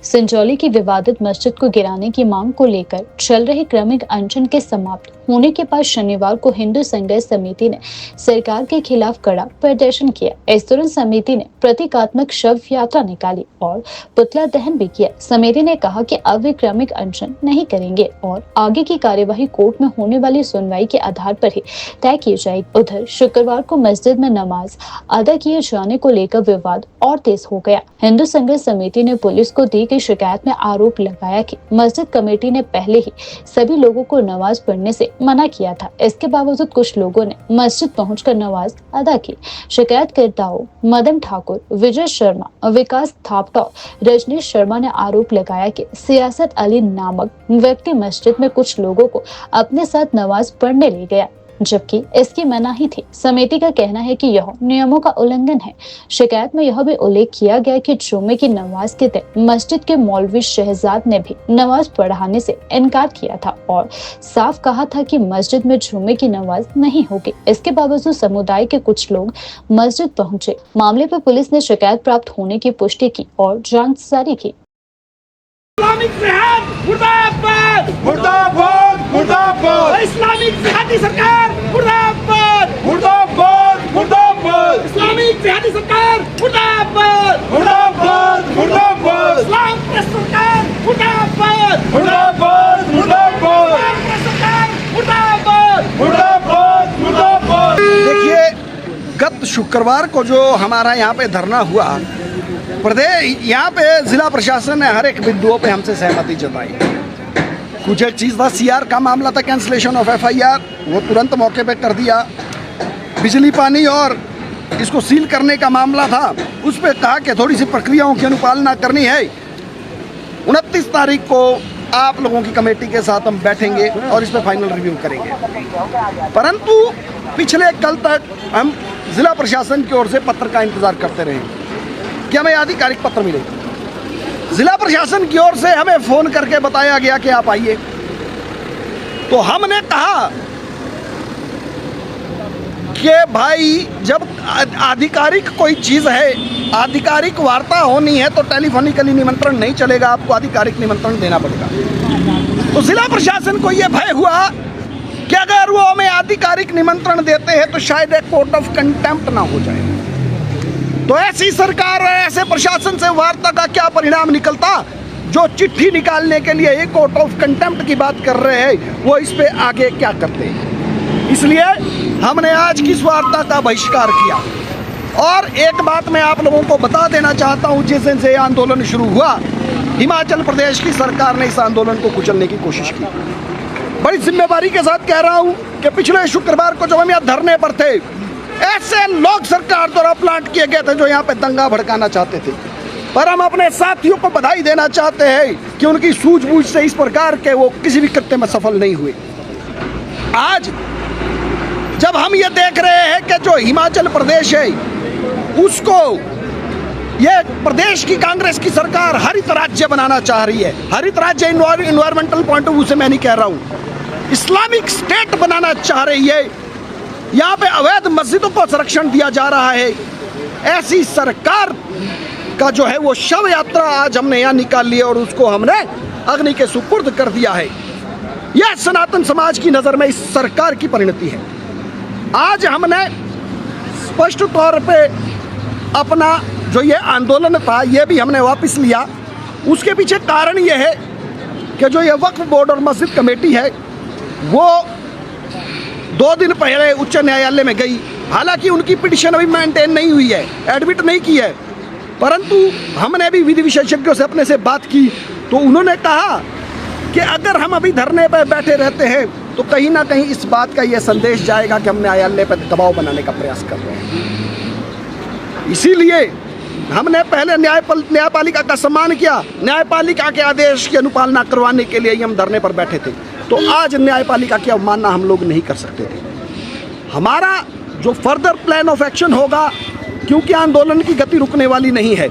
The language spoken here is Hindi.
संजौली की विवादित मस्जिद को गिराने की मांग को लेकर चल रहे क्रमिक अनशन के समाप्त होने के बाद शनिवार को हिंदू संघर्ष समिति ने सरकार के खिलाफ कड़ा प्रदर्शन किया। इस दौरान समिति ने प्रतीकात्मक शव यात्रा निकाली और पुतला दहन भी किया। समिति ने कहा कि अब वे क्रमिक अनशन नहीं करेंगे और आगे की कार्यवाही कोर्ट में होने वाली सुनवाई के आधार पर ही तय की जाएगी। उधर शुक्रवार को मस्जिद में नमाज अदा किए जाने को लेकर विवाद और तेज हो गया। हिंदू संघर्ष समिति ने पुलिस को दी गई शिकायत में आरोप लगाया कि मस्जिद कमेटी ने पहले ही सभी लोगों को नमाज पढ़ने से मना किया था। इसके बावजूद कुछ लोगों ने मस्जिद पहुंचकर नमाज अदा की। शिकायतकर्ताओं मदन ठाकुर, विजय शर्मा, विकास थापटा, रजनीश शर्मा ने आरोप लगाया कि सियासत अली नामक व्यक्ति मस्जिद में कुछ लोगों को अपने साथ नमाज पढ़ने ले गया, जबकि इसकी मनाही थी। समिति का कहना है कि यह नियमों का उल्लंघन है। शिकायत में यह भी उल्लेख किया गया कि जुम्मे की नमाज के दिन मस्जिद के मौलवी शहजाद ने भी नमाज पढ़ाने से इनकार किया था और साफ कहा था कि मस्जिद में जुम्मे की नमाज नहीं होगी। इसके बावजूद समुदाय के कुछ लोग मस्जिद पहुंचे। मामले पर पुलिस ने शिकायत प्राप्त होने की पुष्टि की और जांच जारी की। इस्लामिक जिहाद मुर्दाबाद मुर्दाबाद मुर्दाबाद इस्लामिक जिहादी सरकार मुर्दाबाद मुर्दाबाद मुर्दाबाद इस्लामिक जिहादी सरकार मुर्दाबाद मुर्दाबाद मुर्दाबाद इस्लाम की सरकार मुर्दाबाद मुर्दाबाद मुर्दाबाद इस्लाम की सरकार मुर्दाबाद मुर्दाबाद मुर्दाबाद। देखिए, गत शुक्रवार को जो हमारा यहाँ पे धरना हुआ, प्रदेश यहाँ पे जिला प्रशासन ने हर एक बिंदुओं पे हमसे सहमति जताई। कुछ एक चीज़ था, सीआर का मामला था, कैंसिलेशन ऑफ एफआईआर, वो तुरंत मौके पे कर दिया। बिजली पानी और इसको सील करने का मामला था, उस पर कहा कि थोड़ी सी प्रक्रियाओं की अनुपालना करनी है। 29 तारीख को आप लोगों की कमेटी के साथ हम बैठेंगे और इस पर फाइनल रिव्यू करेंगे। परंतु पिछले कल तक हम जिला प्रशासन की ओर से पत्र का इंतजार करते रहे कि हमें आधिकारिक पत्र मिले। जिला प्रशासन की ओर से हमें फोन करके बताया गया कि आप आइए। तो हमने कहा कि भाई, जब आधिकारिक कोई चीज है, आधिकारिक वार्ता होनी है तो टेलीफोनिकली निमंत्रण नहीं चलेगा, आपको आधिकारिक निमंत्रण देना पड़ेगा। तो जिला प्रशासन को यह भय हुआ कि अगर वो हमें आधिकारिक निमंत्रण देते हैं तो शायद एक कोर्ट ऑफ कंटेम्प्ट ना हो जाए। तो ऐसी सरकार और ऐसे प्रशासन से वार्ता का क्या परिणाम निकलता, जो चिट्ठी निकालने के लिए एक कोर्ट ऑफ कंटेम्प्ट की बात कर रहे हैं, वो इस पे आगे क्या करते हैं। इसलिए हमने आज की इस वार्ता का बहिष्कार किया। और एक बात मैं आप लोगों को बता देना चाहता हूं, जिस दिन से आंदोलन शुरू हुआ, हिमाचल प्रदेश की सरकार ने इस आंदोलन को कुचलने की कोशिश की। बड़ी जिम्मेदारी के साथ कह रहा हूं कि पिछले शुक्रवार को जब हम यहाँ धरने पर थे, ऐसे लोग सरकार द्वारा प्लांट किए गए थे जो यहाँ पे दंगा भड़काना चाहते थे। पर हम अपने साथियों को बधाई देना चाहते हैं कि उनकी सूझबूझ से इस प्रकार के वो किसी भी कृत्य में सफल नहीं हुए। आज जब हम ये देख रहे हैं कि जो हिमाचल प्रदेश है, उसको ये प्रदेश की कांग्रेस की सरकार हरित राज्य बनाना चाह रही है। हरित राज्य इन्वायरमेंटल पॉइंट ऑफ व्यू से मैं नहीं कह रहा हूँ, इस्लामिक स्टेट बनाना चाह रही है। यहाँ पे अवैध मस्जिदों को संरक्षण दिया जा रहा है। ऐसी सरकार का जो है वो शव यात्रा आज हमने यहाँ निकाल ली और उसको हमने अग्नि के सुपुर्द कर दिया है। यह सनातन समाज की नज़र में इस सरकार की परिणति है। आज हमने स्पष्ट तौर पे अपना जो ये आंदोलन था, ये भी हमने वापस लिया। उसके पीछे कारण ये है कि जो ये वक्फ बोर्ड और मस्जिद कमेटी है, वो 2 दिन पहले उच्च न्यायालय में गई। हालांकि उनकी पिटीशन अभी मेंटेन नहीं हुई है, एडमिट नहीं की है, परंतु हमने भी विधि विशेषज्ञों से अपने से बात की तो उन्होंने कहा कि अगर हम अभी धरने पर बैठे रहते हैं तो कहीं ना कहीं इस बात का यह संदेश जाएगा कि हम न्यायालय पर दबाव बनाने का प्रयास कर रहे हैं। इसीलिए हमने पहले न्यायपालिका का सम्मान किया। न्यायपालिका के आदेश की अनुपालना करवाने के लिए ही हम धरने पर बैठे थे। तो आज न्यायपालिका की अवमानना हम लोग नहीं कर सकते थे। हमारा जो फर्दर प्लान ऑफ एक्शन होगा, क्योंकि आंदोलन की गति रुकने वाली नहीं है।